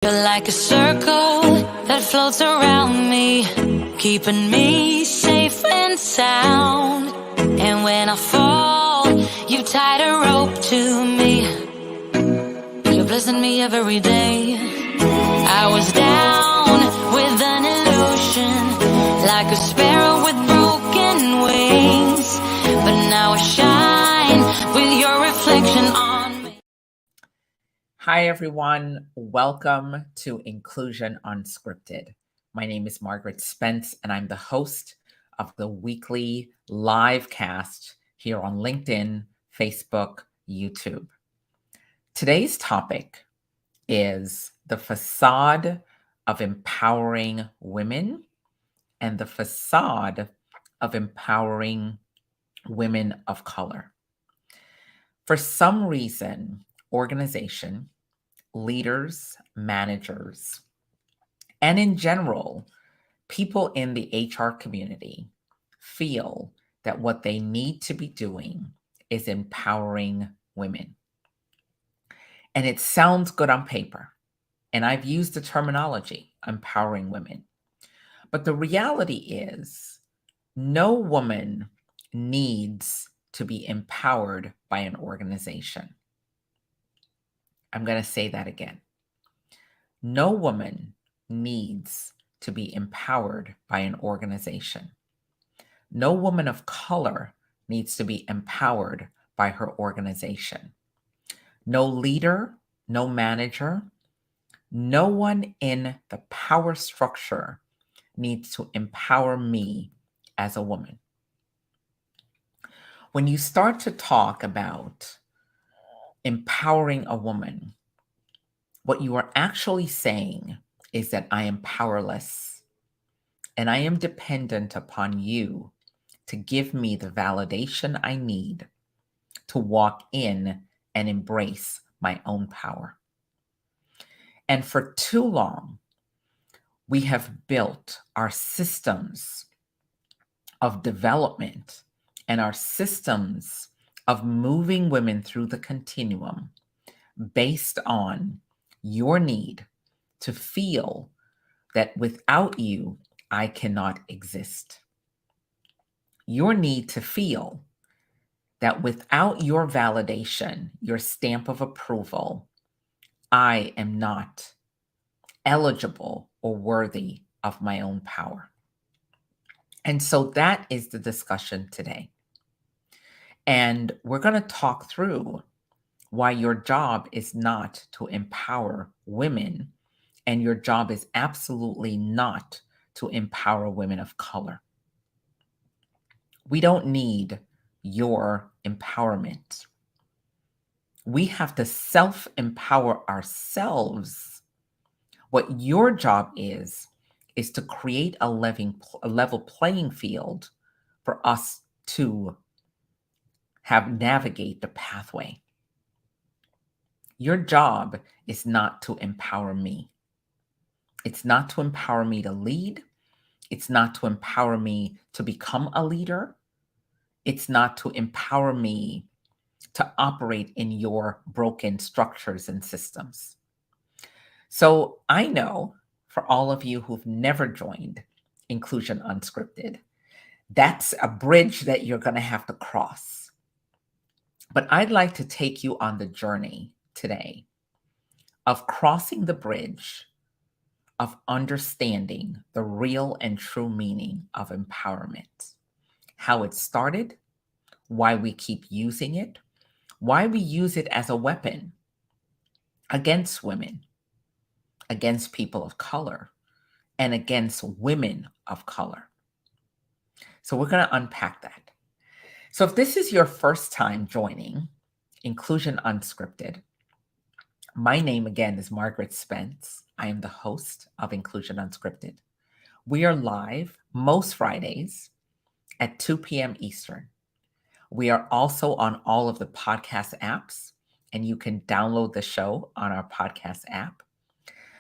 You're like a circle that floats around me, keeping me safe and sound. And when I fall, you tied a rope to me. You're blessing me every day. I was down with an illusion, like a sparrow with broken wings. But now I shine with your reflection on me. Hi, everyone. Welcome to Inclusion Unscripted. My name is Margaret Spence, and I'm the host of the weekly live cast here on LinkedIn, Facebook, YouTube. Today's topic is the facade of empowering women and the facade of empowering women of color. For some reason, organization, leaders, managers, and in general, people in the HR community feel that what they need to be doing is empowering women. And it sounds good on paper. And I've used the terminology, empowering women. But the reality is, no woman needs to be empowered by an organization. I'm going to say that again. No woman needs to be empowered by an organization. No woman of color needs to be empowered by her organization. No leader, no manager, no one in the power structure needs to empower me as a woman. When you start to talk about empowering a woman, what you are actually saying is that I am powerless and I am dependent upon you to give me the validation I need to walk in and embrace my own power. And for too long, we have built our systems of development and our systems of moving women through the continuum based on your need to feel that without you, I cannot exist. Your need to feel that without your validation, your stamp of approval, I am not eligible or worthy of my own power. And so that is the discussion today. And we're going to talk through why your job is not to empower women, and your job is absolutely not to empower women of color. We don't need your empowerment. We have to self-empower ourselves. What your job is to create a level playing field for us to navigate the pathway. Your job is not to empower me. It's not to empower me to lead. It's not to empower me to become a leader. It's not to empower me to operate in your broken structures and systems. So I know for all of you who've never joined Inclusion Unscripted, that's a bridge that you're going to have to cross. But I'd like to take you on the journey today of crossing the bridge of understanding the real and true meaning of empowerment, how it started, why we keep using it, why we use it as a weapon against women, against people of color, and against women of color. So we're going to unpack that. So if this is your first time joining Inclusion Unscripted, my name again is Margaret Spence. I am the host of Inclusion Unscripted. We are live most Fridays at 2 p.m. Eastern. We are also on all of the podcast apps, and you can download the show on our podcast app.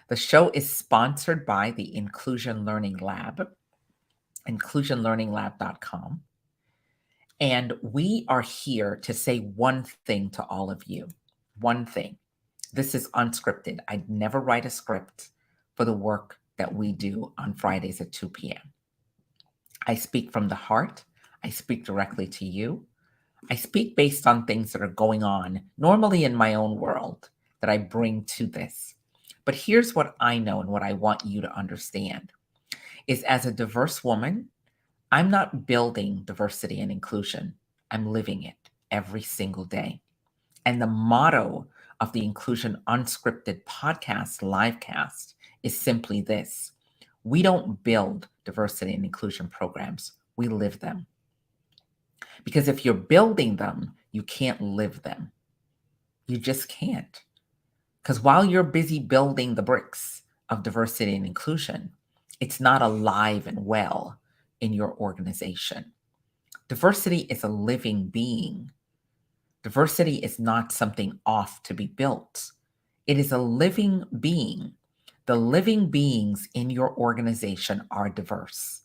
The show is sponsored by the Inclusion Learning Lab, inclusionlearninglab.com. And we are here to say one thing to all of you, one thing. This is unscripted. I never write a script for the work that we do on Fridays at 2 p.m. I speak from the heart. I speak directly to you. I speak based on things that are going on normally in my own world that I bring to this. But here's what I know and what I want you to understand is as a diverse woman, I'm not building diversity and inclusion. I'm living it every single day. And the motto of the Inclusion Unscripted podcast livecast is simply this: we don't build diversity and inclusion programs, we live them. Because if you're building them, you can't live them. You just can't. Because while you're busy building the bricks of diversity and inclusion, it's not alive and well in your organization. Diversity is a living being. Diversity is not something off to be built. It is a living being. The living beings in your organization are diverse.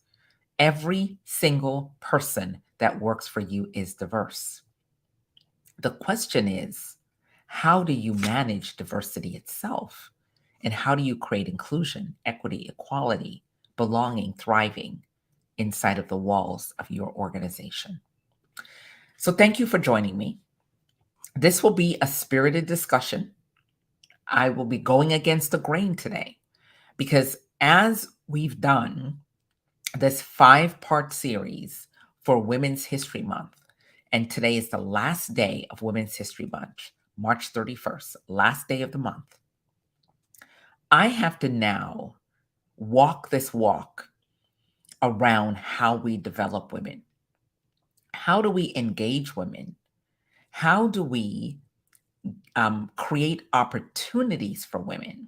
Every single person that works for you is diverse. The question is, how do you manage diversity itself? And how do you create inclusion, equity, equality, belonging, thriving inside of the walls of your organization? So thank you for joining me. This will be a spirited discussion. I will be going against the grain today because as we've done this 5-part series for Women's History Month, and today is the last day of Women's History Month, March 31st, last day of the month, I have to now walk this walk around how we develop women. How do we engage women? How do we create opportunities for women?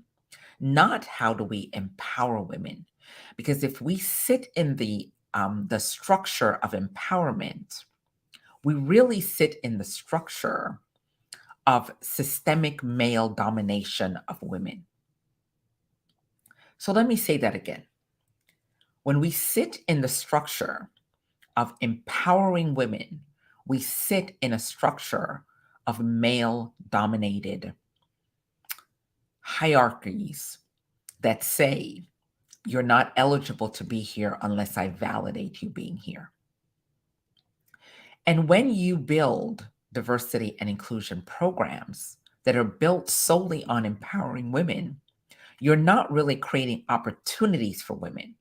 Not how do we empower women? Because if we sit in the structure of empowerment, we really sit in the structure of systemic male domination of women. So let me say that again. When we sit in the structure of empowering women, we sit in a structure of male-dominated hierarchies that say you're not eligible to be here unless I validate you being here. And when you build diversity and inclusion programs that are built solely on empowering women, you're not really creating opportunities for women.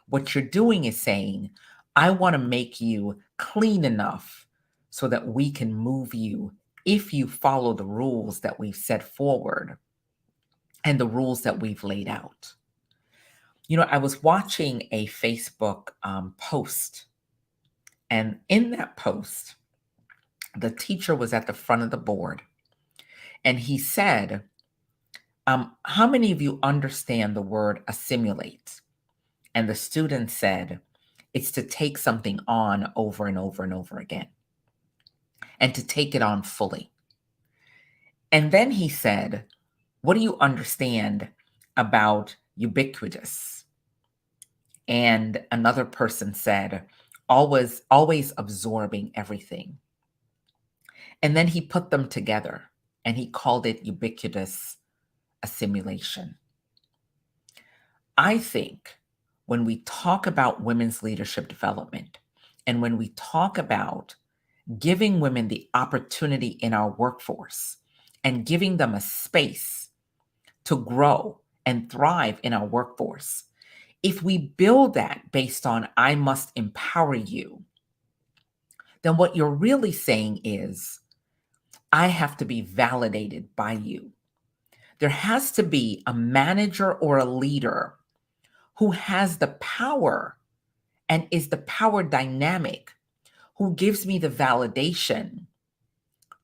What you're doing is saying, I want to make you clean enough so that we can move you if you follow the rules that we've set forward and the rules that we've laid out. You know, I was watching a Facebook post, and in that post, the teacher was at the front of the board, and he said, how many of you understand the word assimilate? And the student said, it's to take something on over and over and over again, and to take it on fully. And then he said, what do you understand about ubiquitous? And another person said, always absorbing everything. And then he put them together and he called it ubiquitous assimilation. I think when we talk about women's leadership development and when we talk about giving women the opportunity in our workforce and giving them a space to grow and thrive in our workforce, if we build that based on I must empower you, then what you're really saying is I have to be validated by you. There has to be a manager or a leader who has the power and is the power dynamic, who gives me the validation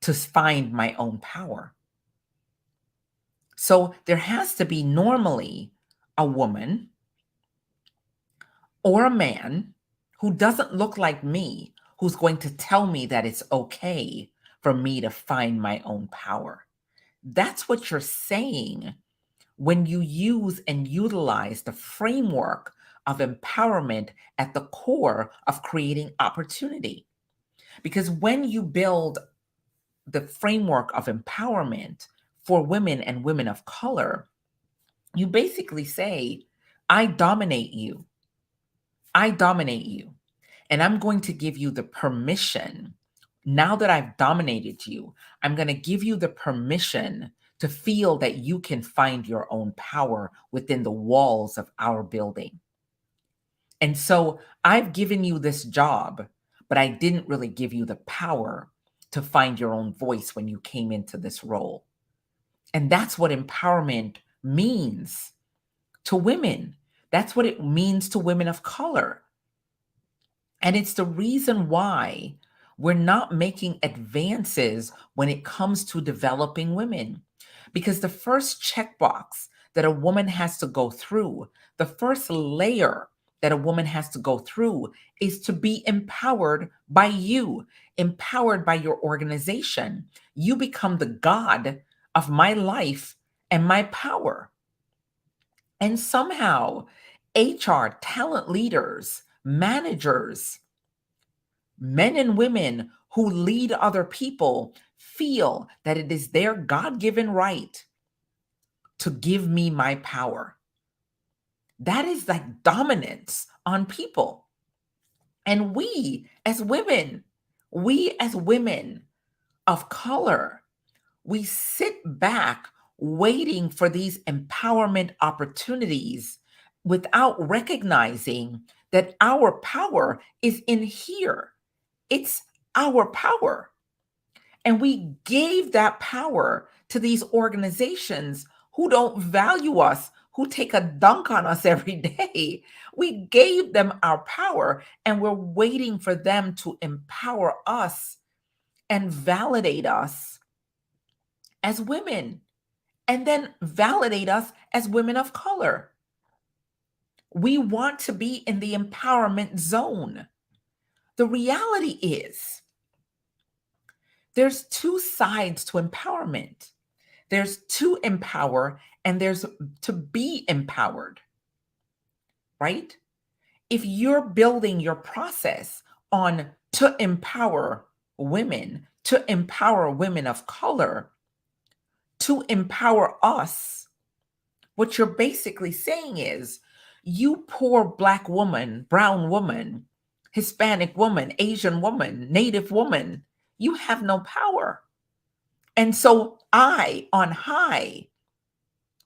to find my own power. So there has to be normally a woman or a man who doesn't look like me, who's going to tell me that it's okay for me to find my own power. That's what you're saying when you use and utilize the framework of empowerment at the core of creating opportunity. Because when you build the framework of empowerment for women and women of color, you basically say, I dominate you. I dominate you. And I'm going to give you the permission. Now that I've dominated you, I'm going to give you the permission to feel that you can find your own power within the walls of our building. And so I've given you this job, but I didn't really give you the power to find your own voice when you came into this role. And that's what empowerment means to women. That's what it means to women of color. And it's the reason why we're not making advances when it comes to developing women. Because the first checkbox that a woman has to go through, the first layer that a woman has to go through is to be empowered by you, empowered by your organization. You become the God of my life and my power. And somehow, HR, talent leaders, managers, men and women who lead other people feel that it is their God given right to give me my power. That is like dominance on people. And we as women of color, we sit back waiting for these empowerment opportunities without recognizing that our power is in here. It's our power. And we gave that power to these organizations who don't value us, who take a dunk on us every day. We gave them our power and we're waiting for them to empower us and validate us as women, and then validate us as women of color. We want to be in the empowerment zone. The reality is, there's two sides to empowerment. There's to empower and there's to be empowered, right? If you're building your process on to empower women, to empower women of color, to empower us, what you're basically saying is, you poor Black woman, brown woman, Hispanic woman, Asian woman, Native woman, you have no power. And so I, on high,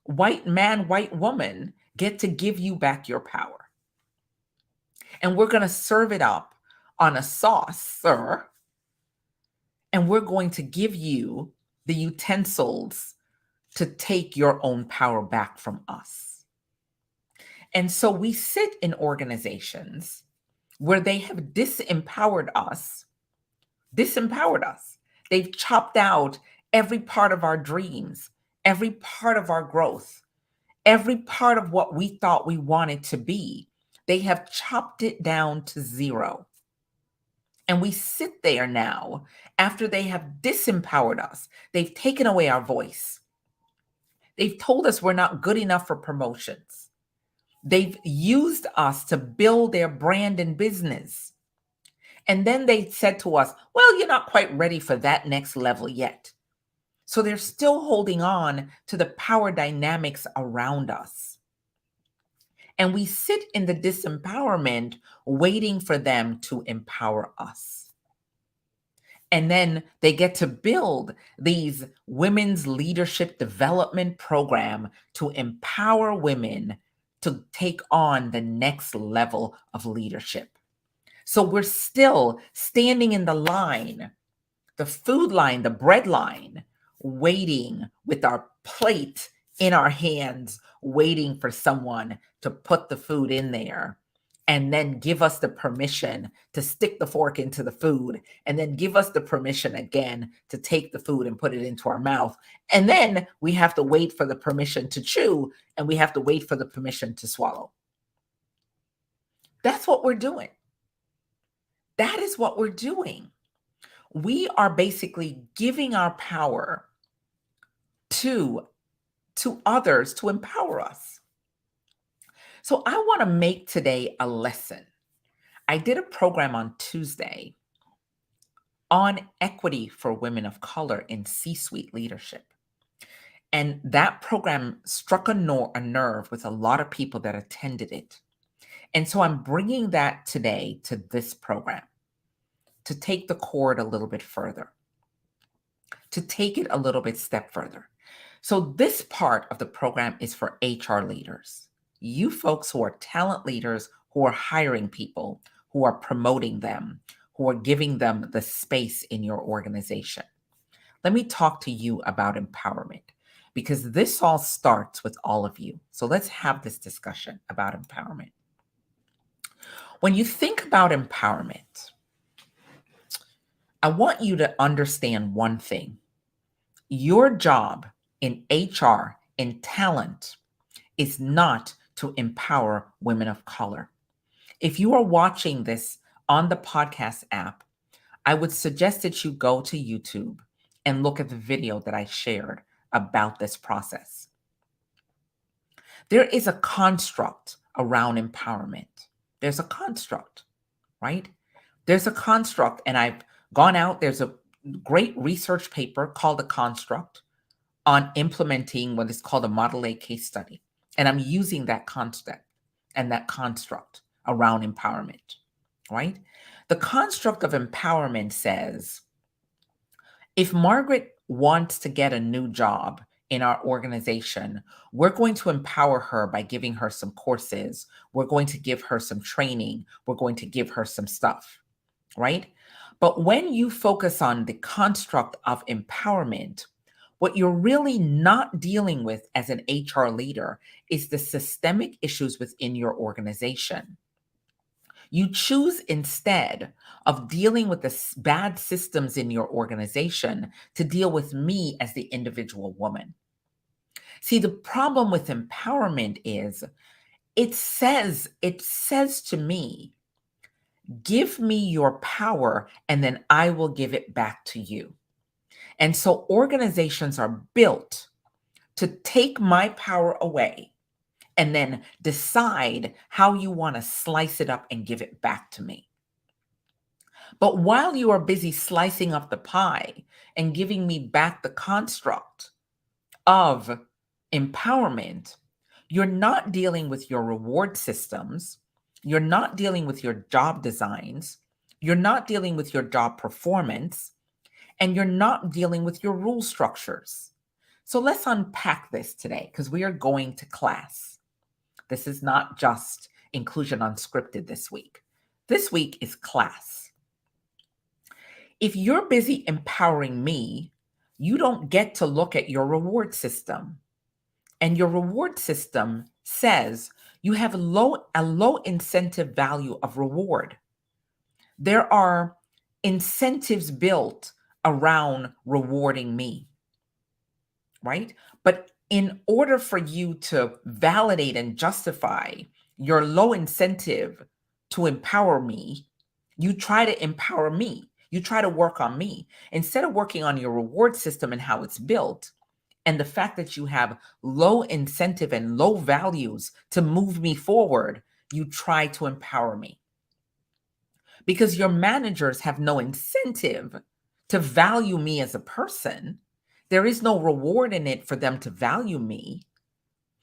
white man, white woman, get to give you back your power. And we're going to serve it up on a saucer. And we're going to give you the utensils to take your own power back from us. And so we sit in organizations where they have disempowered us. They've chopped out every part of our dreams, every part of our growth, every part of what we thought we wanted to be. They have chopped it down to zero. And we sit there now after they have disempowered us. They've taken away our voice. They've told us we're not good enough for promotions. They've used us to build their brand and business. And then they said to us, well, you're not quite ready for that next level yet. So they're still holding on to the power dynamics around us. And we sit in the disempowerment waiting for them to empower us. And then they get to build these women's leadership development program to empower women to take on the next level of leadership. So we're still standing in the line, the food line, the bread line, waiting with our plate in our hands, waiting for someone to put the food in there and then give us the permission to stick the fork into the food, and then give us the permission again to take the food and put it into our mouth. And then we have to wait for the permission to chew, and we have to wait for the permission to swallow. That's what we're doing. That is what we're doing. We are basically giving our power to others to empower us. So I want to make today a lesson. I did a program on Tuesday on equity for women of color in C-suite leadership. And that program struck a nerve with a lot of people that attended it. And so I'm bringing that today to this program to take the cord a little bit further, to take it a little bit step further. So this part of the program is for HR leaders, you folks who are talent leaders, who are hiring people, who are promoting them, who are giving them the space in your organization. Let me talk to you about empowerment, because this all starts with all of you. So let's have this discussion about empowerment. When you think about empowerment, I want you to understand one thing. Your job in HR, in talent, is not to empower women of color. If you are watching this on the podcast app, I would suggest that you go to YouTube and look at the video that I shared about this process. There is a construct around empowerment. There's a construct, right? There's a construct, and I've gone out, there's a great research paper called The Construct on implementing what is called a Model A case study. And I'm using that concept and that construct around empowerment, right? The construct of empowerment says, if Margaret wants to get a new job in our organization, we're going to empower her by giving her some courses. We're going to give her some training. We're going to give her some stuff, right? But when you focus on the construct of empowerment, what you're really not dealing with as an HR leader is the systemic issues within your organization. You choose, instead of dealing with the bad systems in your organization, to deal with me as the individual woman. See, the problem with empowerment is it says to me, give me your power and then I will give it back to you. And so organizations are built to take my power away and then decide how you want to slice it up and give it back to me. But while you are busy slicing up the pie and giving me back the construct of empowerment, you're not dealing with your reward systems. You're not dealing with your job designs. You're not dealing with your job performance. And you're not dealing with your rule structures. So let's unpack this today, because we are going to class. This is not just Inclusion Unscripted this week. This week is class. If you're busy empowering me, you don't get to look at your reward system. And your reward system says you have a low incentive value of reward. There are incentives built around rewarding me, right? But in order for you to validate and justify your low incentive to empower me, you try to empower me. You try to work on me instead of working on your reward system and how it's built. And the fact that you have low incentive and low values to move me forward, you try to empower me. Because your managers have no incentive to value me as a person. There is no reward in it for them to value me.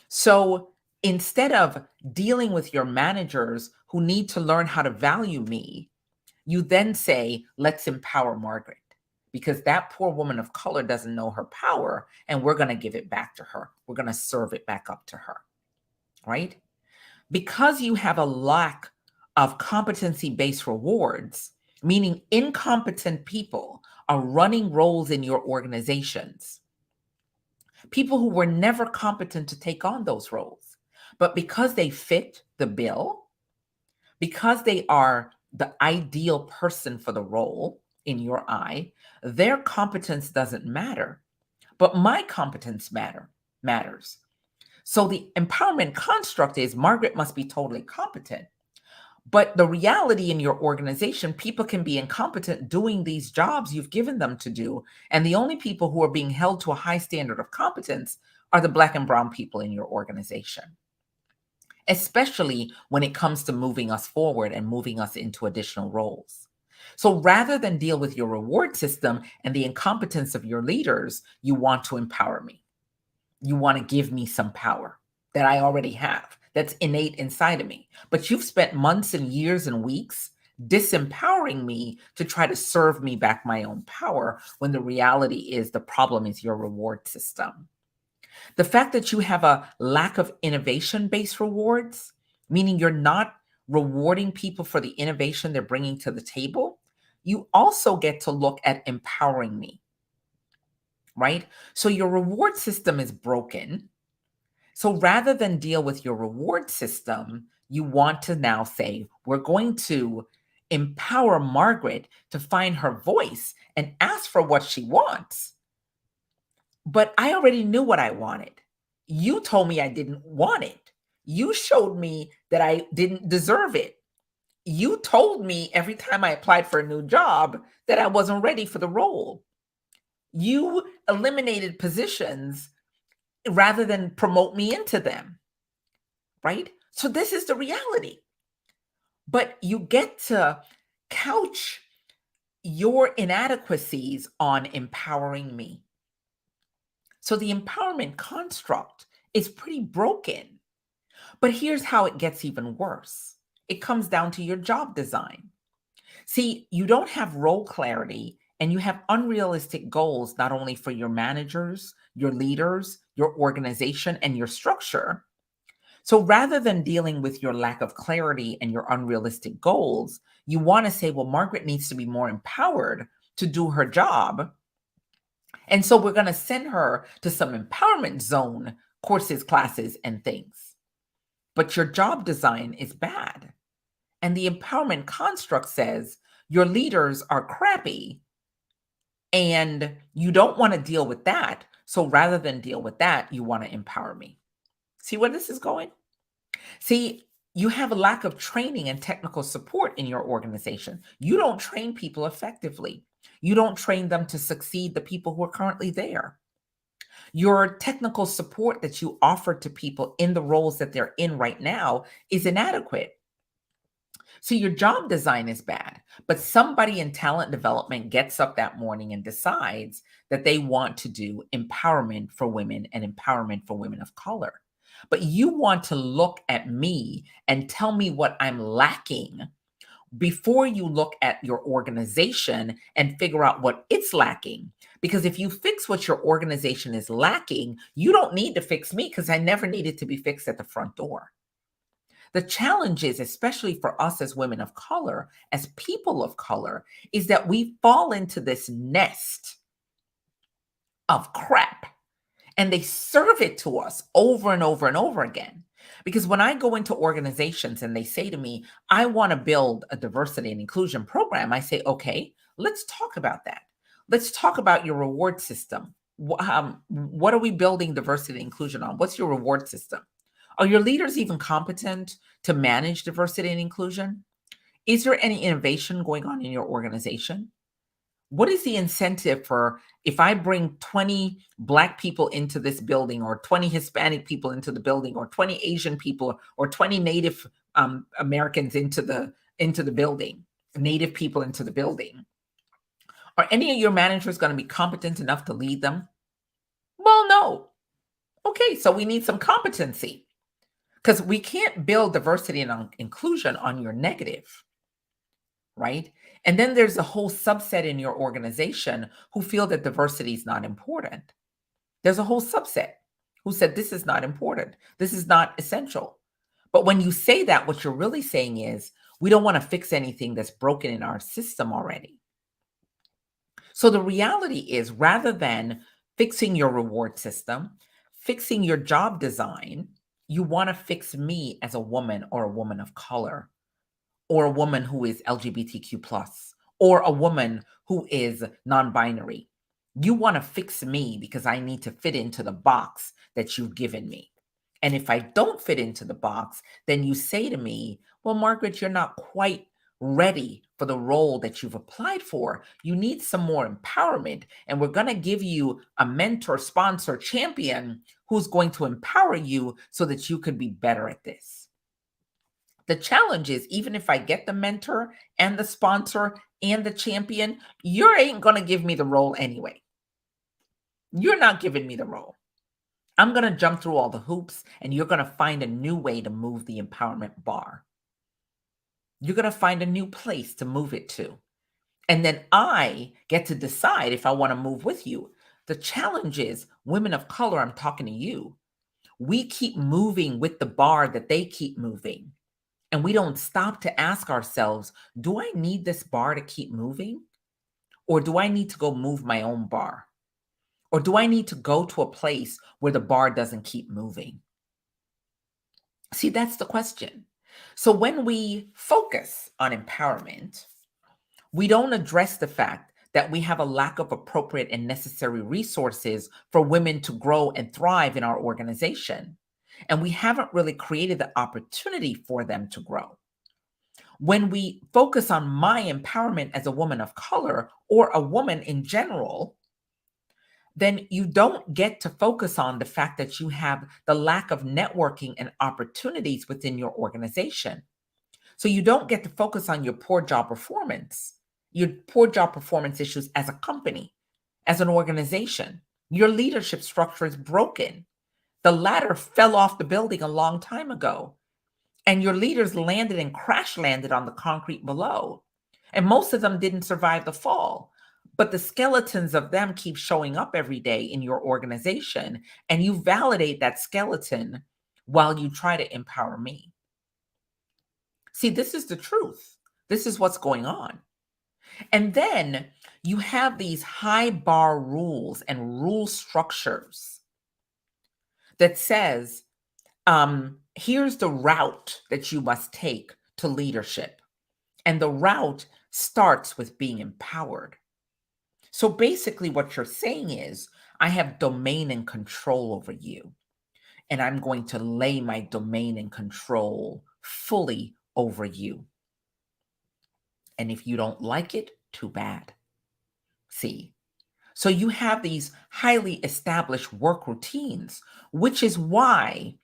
So instead of dealing with your managers who need to learn how to value me, you then say, let's empower Margaret, because that poor woman of color doesn't know her power, and we're going to give it back to her. We're going to serve it back up to her, right? Because you have a lack of competency-based rewards, meaning incompetent people are running roles in your organizations. People who were never competent to take on those roles. But because they fit the bill, because they are the ideal person for the role in your eye, their competence doesn't matter. But my competence matters. So the empowerment construct is Margaret must be totally competent. But the reality in your organization, people can be incompetent doing these jobs you've given them to do. And the only people who are being held to a high standard of competence are the Black and brown people in your organization, especially when it comes to moving us forward and moving us into additional roles. So rather than deal with your reward system and the incompetence of your leaders, you want to empower me. You want to give me some power that I already have, that's innate inside of me. But you've spent months and years and weeks disempowering me to try to serve me back my own power, when the reality is the problem is your reward system. The fact that you have a lack of innovation-based rewards, meaning you're not rewarding people for the innovation they're bringing to the table, you also get to look at empowering me, right? So your reward system is broken. So rather than deal with your reward system, you want to now say, we're going to empower Margaret to find her voice and ask for what she wants. But I already knew what I wanted. You told me I didn't want it. You showed me that I didn't deserve it. You told me every time I applied for a new job that I wasn't ready for the role. You eliminated positions rather than promote me into them, right? So this is the reality. But you get to couch your inadequacies on empowering me. So the empowerment construct is pretty broken. But here's how it gets even worse. It comes down to your job design. See, you don't have role clarity, and you have unrealistic goals, not only for your managers, your leaders, your organization, and your structure. So rather than dealing with your lack of clarity and your unrealistic goals, you want to say, well, Margaret needs to be more empowered to do her job. And so we're going to send her to some empowerment zone courses, classes, and things. But your job design is bad. And the empowerment construct says your leaders are crappy and you don't want to deal with that. So rather than deal with that, you want to empower me. See where this is going? See, you have a lack of training and technical support in your organization. You don't train people effectively. You don't train them to succeed, the people who are currently there. Your technical support that you offer to people in the roles that they're in right now is inadequate. So your job design is bad, but somebody in talent development gets up that morning and decides that they want to do empowerment for women and empowerment for women of color. But you want to look at me and tell me what I'm lacking before you look at your organization and figure out what it's lacking. Because if you fix what your organization is lacking, you don't need to fix me, because I never needed to be fixed at the front door. The challenge is, especially for us as women of color, as people of color, is that we fall into this nest of crap, and they serve it to us over and over and over again. Because when I go into organizations and they say to me, I want to build a diversity and inclusion program, I say, okay, let's talk about that. Let's talk about your reward system. What are we building diversity and inclusion on? What's your reward system? Are your leaders even competent to manage diversity and inclusion? Is there any innovation going on in your organization? What is the incentive for, if I bring 20 Black people into this building, or 20 Hispanic people into the building, or 20 Asian people, or 20 Native Americans into the building, Native people into the building? Are any of your managers going to be competent enough to lead them? Well, no. Okay, so we need some competency. Because we can't build diversity and inclusion on your negative, right? And then there's a whole subset in your organization who feel that diversity is not important. There's a whole subset who said this is not important. This is not essential. But when you say that, what you're really saying is, we don't want to fix anything that's broken in our system already. So the reality is, rather than fixing your reward system, fixing your job design, you want to fix me as a woman, or a woman of color, or a woman who is LGBTQ+, or a woman who is non-binary. You want to fix me because I need to fit into the box that you've given me. And if I don't fit into the box, then you say to me, well, Margaret, you're not quite ready for the role that you've applied for. You need some more empowerment, and we're going to give you a mentor, sponsor, champion who's going to empower you so that you could be better at this. The challenge is, even if I get the mentor and the sponsor and the champion, you ain't going to give me the role anyway. You're not giving me the role. I'm going to jump through all the hoops and you're going to find a new way to move the empowerment bar. You're going to find a new place to move it to. And then I get to decide if I want to move with you. The challenge is, women of color, I'm talking to you. We keep moving with the bar that they keep moving. And we don't stop to ask ourselves, do I need this bar to keep moving? Or do I need to go move my own bar? Or do I need to go to a place where the bar doesn't keep moving? See, that's the question. So when we focus on empowerment, we don't address the fact that we have a lack of appropriate and necessary resources for women to grow and thrive in our organization. And we haven't really created the opportunity for them to grow. When we focus on my empowerment as a woman of color or a woman in general, then you don't get to focus on the fact that you have the lack of networking and opportunities within your organization. So you don't get to focus on your poor job performance, your poor job performance issues as a company, as an organization. Your leadership structure is broken. The ladder fell off the building a long time ago, and your leaders landed and crash landed on the concrete below. And most of them didn't survive the fall. But the skeletons of them keep showing up every day in your organization, and you validate that skeleton while you try to empower me. See, this is the truth. This is what's going on. And then you have these high bar rules and rule structures that says, here's the route that you must take to leadership. And the route starts with being empowered. So basically what you're saying is, I have domain and control over you, and I'm going to lay my domain and control fully over you. And if you don't like it, too bad. See? So you have these highly established work routines, which is why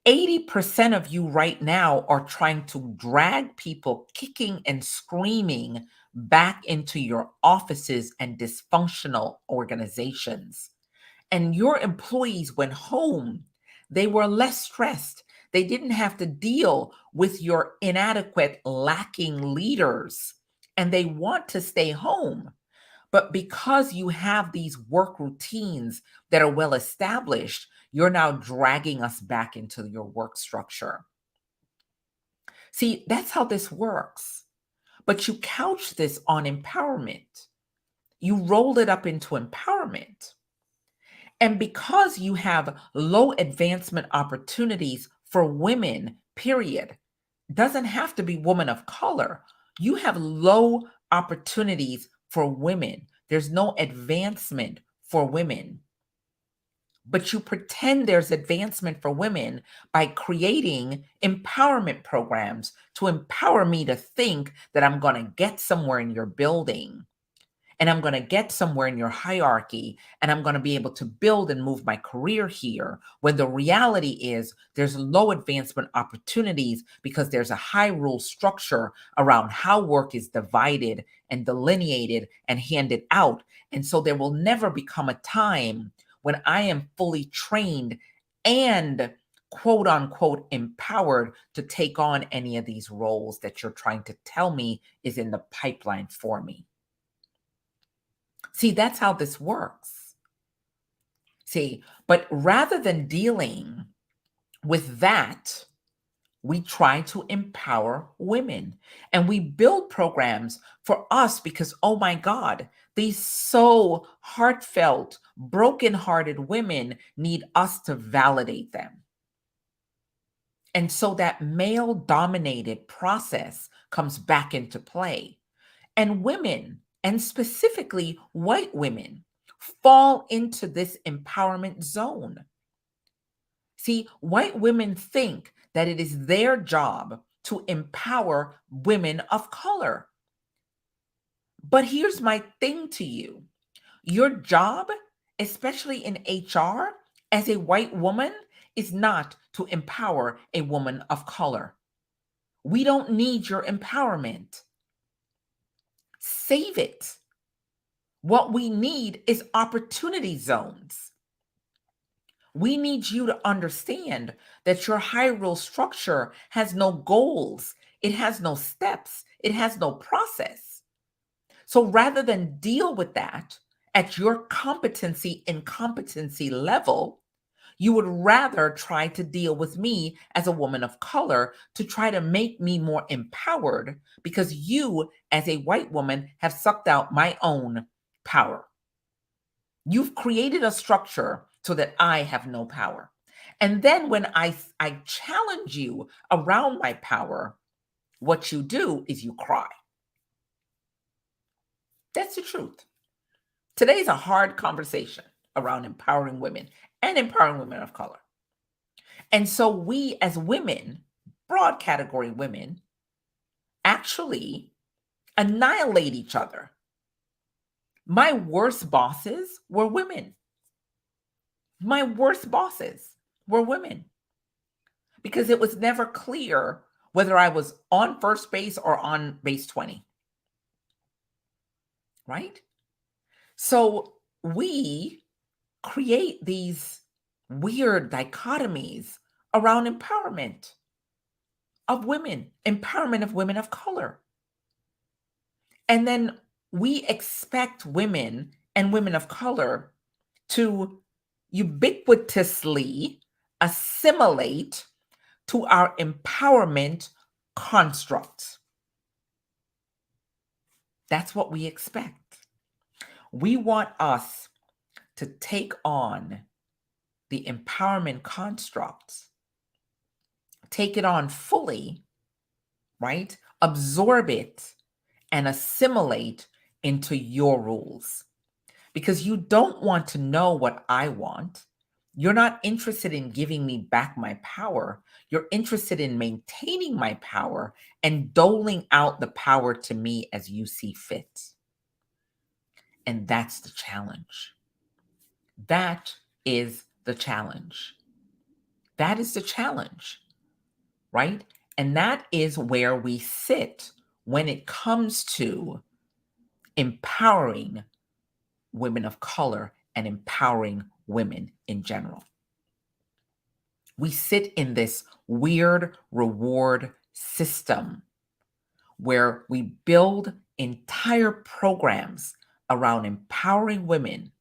80% of you right now are trying to drag people kicking and screaming back into your offices and dysfunctional organizations. And your employees went home. They were less stressed. They didn't have to deal with your inadequate, lacking leaders. And they want to stay home. But because you have these work routines that are well established, you're now dragging us back into your work structure. See, that's how this works. But you couch this on empowerment. You roll it up into empowerment. And because you have low advancement opportunities for women, period, doesn't have to be women of color. You have low opportunities for women. There's no advancement for women. But you pretend there's advancement for women by creating empowerment programs to empower me to think that I'm going to get somewhere in your building, and I'm going to get somewhere in your hierarchy, and I'm going to be able to build and move my career here, when the reality is there's low advancement opportunities because there's a high rule structure around how work is divided and delineated and handed out. And so there will never become a time when I am fully trained and quote unquote empowered to take on any of these roles that you're trying to tell me is in the pipeline for me. See, that's how this works. See, but rather than dealing with that, we try to empower women, and we build programs for us because, oh my God, these so heartfelt, broken-hearted women need us to validate them. And so that male-dominated process comes back into play. And women, and specifically white women, fall into this empowerment zone. See, white women think that it is their job to empower women of color. But here's my thing to you. Your job, especially in HR, as a white woman, is not to empower a woman of color. We don't need your empowerment. Save it. What we need is opportunity zones. We need you to understand that your hierarchical structure has no goals, it has no steps, it has no process. So rather than deal with that at your competency and competency level, you would rather try to deal with me as a woman of color to try to make me more empowered because you, as a white woman, have sucked out my own power. You've created a structure so that I have no power. And then when I challenge you around my power, what you do is you cry. That's the truth. Today's a hard conversation around empowering women and empowering women of color. And so we as women, broad category women, actually annihilate each other. My worst bosses were women. My worst bosses were women because it was never clear whether I was on first base or on base 20. Right? So we create these weird dichotomies around empowerment of women of color. And then we expect women and women of color to ubiquitously assimilate to our empowerment construct. That's what we expect. We want us to take on the empowerment construct, take it on fully, right? Absorb it and assimilate into your rules. Because you don't want to know what I want. You're not interested in giving me back my power. You're interested in maintaining my power and doling out the power to me as you see fit. And that's the challenge. That is the challenge. That is the challenge, right? And that is where we sit when it comes to empowering women of color and empowering women in general. We sit in this weird reward system where we build entire programs around empowering women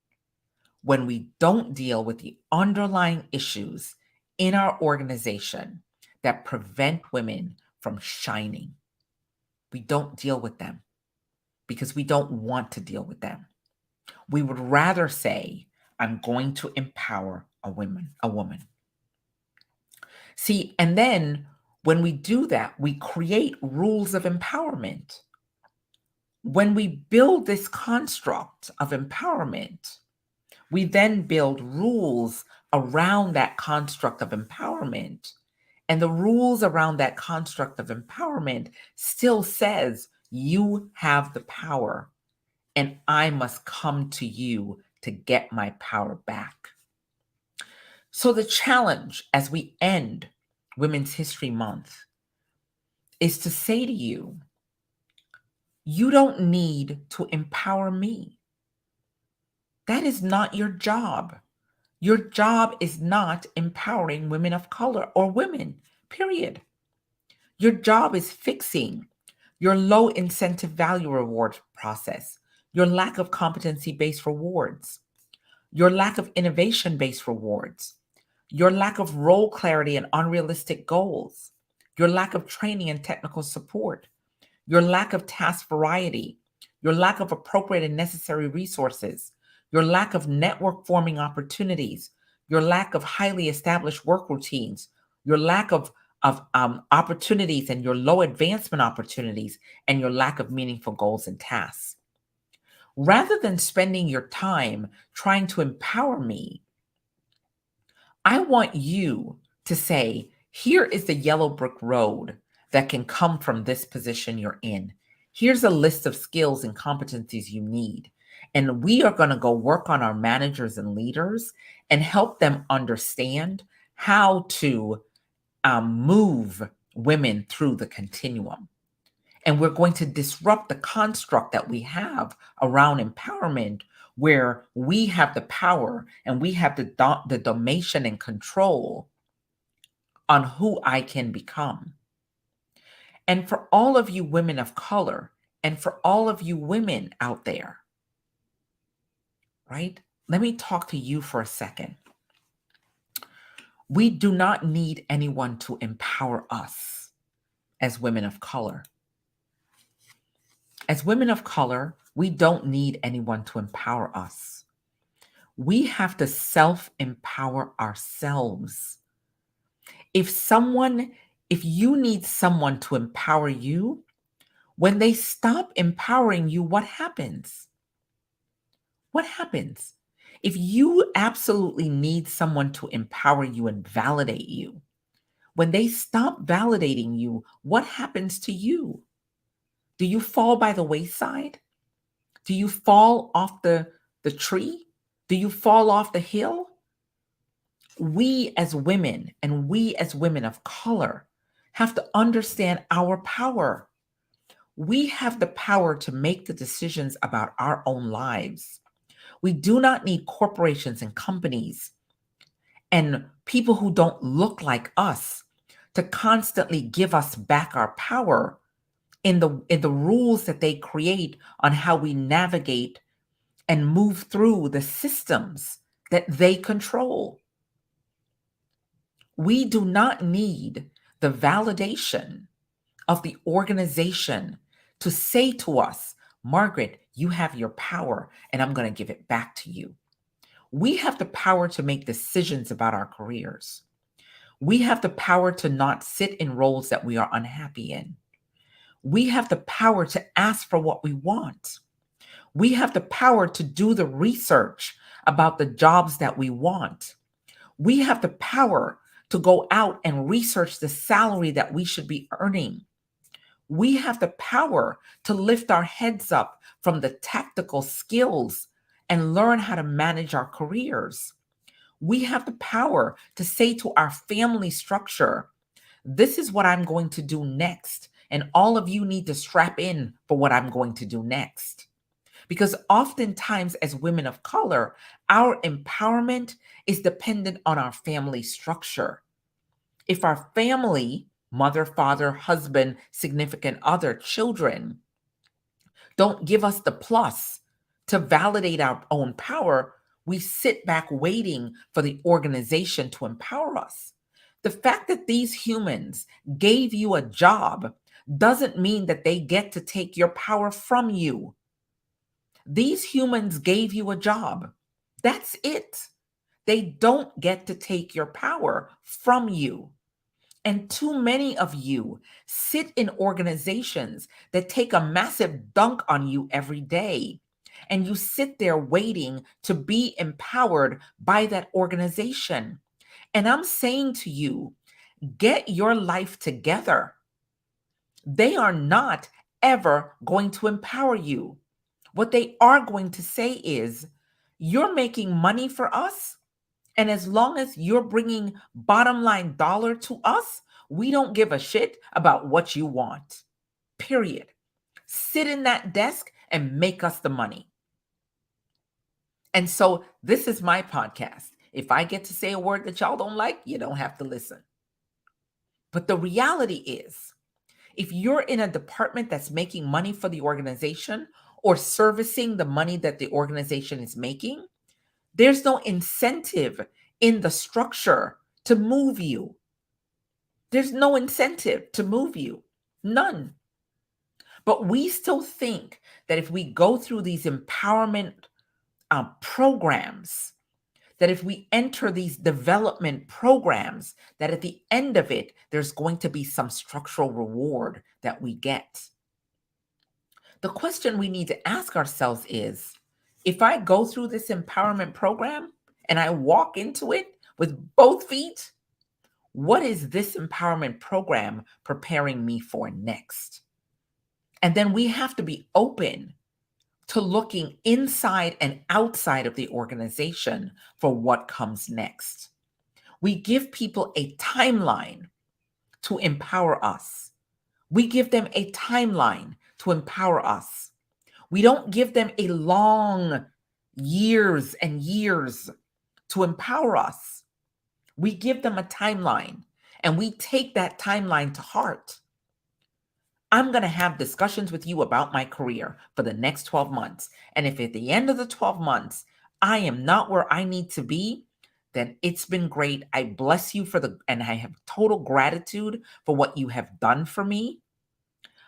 when we don't deal with the underlying issues in our organization that prevent women from shining. We don't deal with them because we don't want to deal with them. We would rather say, I'm going to empower a woman. See, and then when we do that, we create rules of empowerment. When we build this construct of empowerment, we then build rules around that construct of empowerment. And the rules around that construct of empowerment still says you have the power and I must come to you to get my power back. So the challenge as we end Women's History Month is to say to you, you don't need to empower me. That is not your job. Your job is not empowering women of color or women, period. Your job is fixing your low incentive value reward process, your lack of competency-based rewards, your lack of innovation-based rewards, your lack of role clarity and unrealistic goals, your lack of training and technical support, your lack of task variety, your lack of appropriate and necessary resources, your lack of network forming opportunities, your lack of highly established work routines, your lack of opportunities and your low advancement opportunities, and your lack of meaningful goals and tasks. Rather than spending your time trying to empower me, I want you to say, here is the yellow brick road that can come from this position you're in. Here's a list of skills and competencies you need. And we are going to go work on our managers and leaders and help them understand how to move women through the continuum. And we're going to disrupt the construct that we have around empowerment, where we have the power and we have the domination and control on who I can become. And for all of you women of color, and for all of you women out there, right? Let me talk to you for a second. We do not need anyone to empower us as women of color. As women of color, we don't need anyone to empower us. We have to self-empower ourselves. If you need someone to empower you, when they stop empowering you, what happens? What happens? If you absolutely need someone to empower you and validate you, when they stop validating you, what happens to you? Do you fall by the wayside? Do you fall off the tree? Do you fall off the hill? We as women and we as women of color have to understand our power. We have the power to make the decisions about our own lives. We do not need corporations and companies and people who don't look like us to constantly give us back our power in the rules that they create on how we navigate and move through the systems that they control. We do not need the validation of the organization to say to us, Margaret, you have your power and I'm going to give it back to you. We have the power to make decisions about our careers. We have the power to not sit in roles that we are unhappy in. We have the power to ask for what we want. We have the power to do the research about the jobs that we want. We have the power to go out and research the salary that we should be earning. We have the power to lift our heads up from the tactical skills and learn how to manage our careers. We have the power to say to our family structure, this is what I'm going to do next. And all of you need to strap in for what I'm going to do next. Because oftentimes as women of color, our empowerment is dependent on our family structure. If our family, mother, father, husband, significant other, children, don't give us the plus to validate our own power, we sit back waiting for the organization to empower us. The fact that these humans gave you a job doesn't mean that they get to take your power from you. These humans gave you a job. That's it. They don't get to take your power from you. And too many of you sit in organizations that take a massive dunk on you every day. And you sit there waiting to be empowered by that organization. And I'm saying to you, get your life together. They are not ever going to empower you. What they are going to say is, you're making money for us. And as long as you're bringing bottom line dollar to us, we don't give a shit about what you want. Period. Sit in that desk and make us the money. And so this is my podcast. If I get to say a word that y'all don't like, you don't have to listen. But the reality is, if you're in a department that's making money for the organization or servicing the money that the organization is making, there's no incentive in the structure to move you. There's no incentive to move you. None. But we still think that if we go through these empowerment programs, that if we enter these development programs, that at the end of it, there's going to be some structural reward that we get. The question we need to ask ourselves is, if I go through this empowerment program and I walk into it with both feet, what is this empowerment program preparing me for next? And then we have to be open to looking inside and outside of the organization for what comes next. We give people a timeline to empower us. We give them a timeline to empower us. We don't give them a long, years and years to empower us. We give them a timeline and we take that timeline to heart. I'm going to have discussions with you about my career for the next 12 months. And if at the end of the 12 months, I am not where I need to be, then it's been great. I bless you and I have total gratitude for what you have done for me.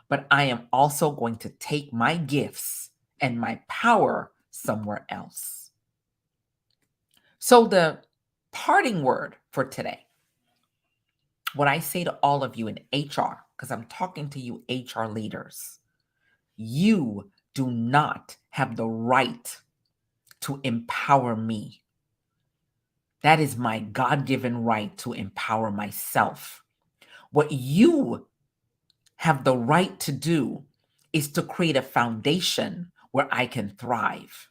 But I am also going to take my gifts and my power somewhere else. So the parting word for today, what I say to all of you in HR, because I'm talking to you HR leaders, you do not have the right to empower me. That is my God-given right to empower myself. What you have the right to do is to create a foundation where I can thrive.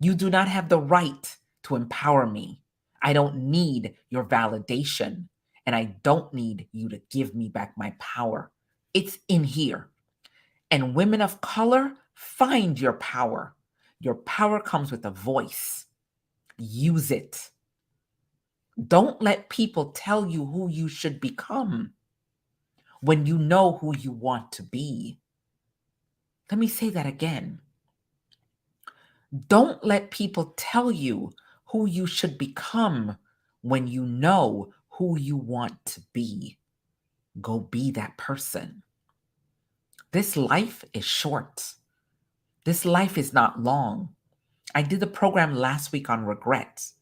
You do not have the right to empower me. I don't need your validation, and I don't need you to give me back my power. It's in here. And women of color, find your power. Your power comes with a voice. Use it. Don't let people tell you who you should become when you know who you want to be. Let me say that again. Don't let people tell you who you should become when you know who you want to be. Go be that person. This life is short. This life is not long. I did the program last week on regrets.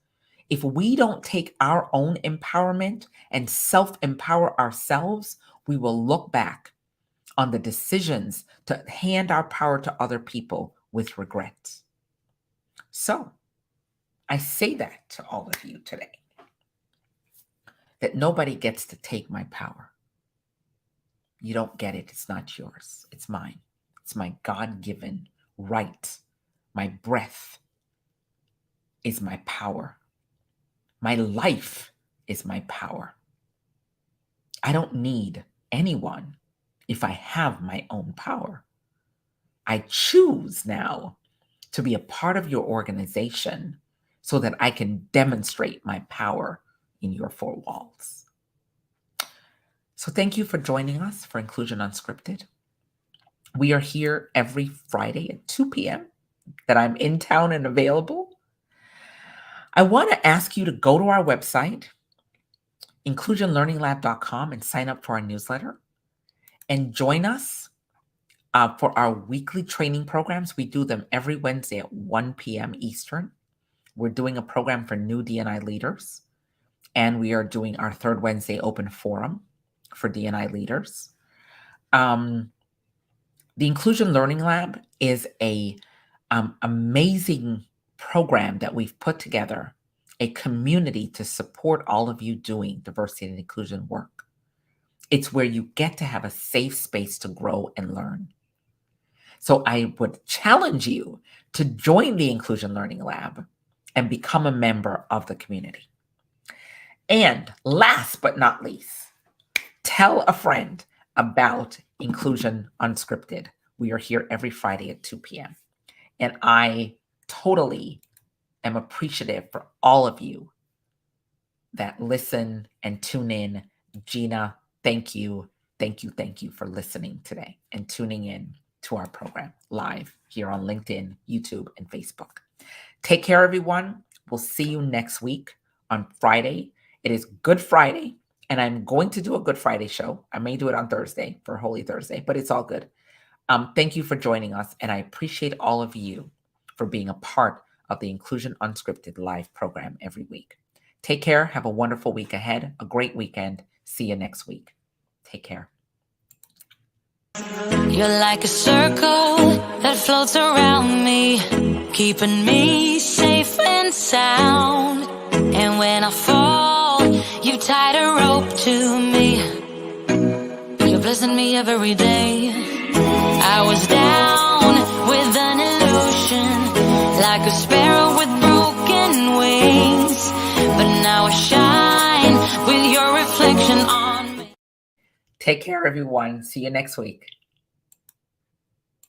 If we don't take our own empowerment and self-empower ourselves, we will look back on the decisions to hand our power to other people with regret. So, I say that to all of you today, that nobody gets to take my power. You don't get it. It's not yours. It's mine. It's my God-given right. My breath is my power. My life is my power. I don't need anyone if I have my own power. I choose now to be a part of your organization so that I can demonstrate my power in your four walls. So thank you for joining us for Inclusion Unscripted. We are here every Friday at 2 p.m. that I'm in town and available. I want to ask you to go to our website, inclusionlearninglab.com, and sign up for our newsletter and join us for our weekly training programs. We do them every Wednesday at 1 p.m. Eastern. We're doing a program for new D&I leaders, and we are doing our third Wednesday open forum for D&I leaders. The Inclusion Learning Lab is a amazing program that we've put together, a community to support all of you doing diversity and inclusion work. It's where you get to have a safe space to grow and learn. So I would challenge you to join the Inclusion Learning Lab and become a member of the community. And last but not least, tell a friend about Inclusion Unscripted. We are here every Friday at 2 p.m. And I totally am appreciative for all of you that listen and tune in. Gina, thank you. Thank you. Thank you for listening today and tuning in to our program live here on LinkedIn, YouTube, and Facebook. Take care, everyone. We'll see you next week on Friday. It is Good Friday, and I'm going to do a Good Friday show. I may do it on Thursday for Holy Thursday, but it's all good. Thank you for joining us, and I appreciate all of you for being a part of the Inclusion Unscripted live program every week. Take care. Have a wonderful week ahead, a great weekend. See you next week. Take care. You're like a circle that floats around me, keeping me safe and sound. And when I fall, you tied a rope to me. You're blessing me every day. I was down with an illusion, like a sparrow with broken wings, but now I shine with your reflection on me. Take care, everyone. See you next week.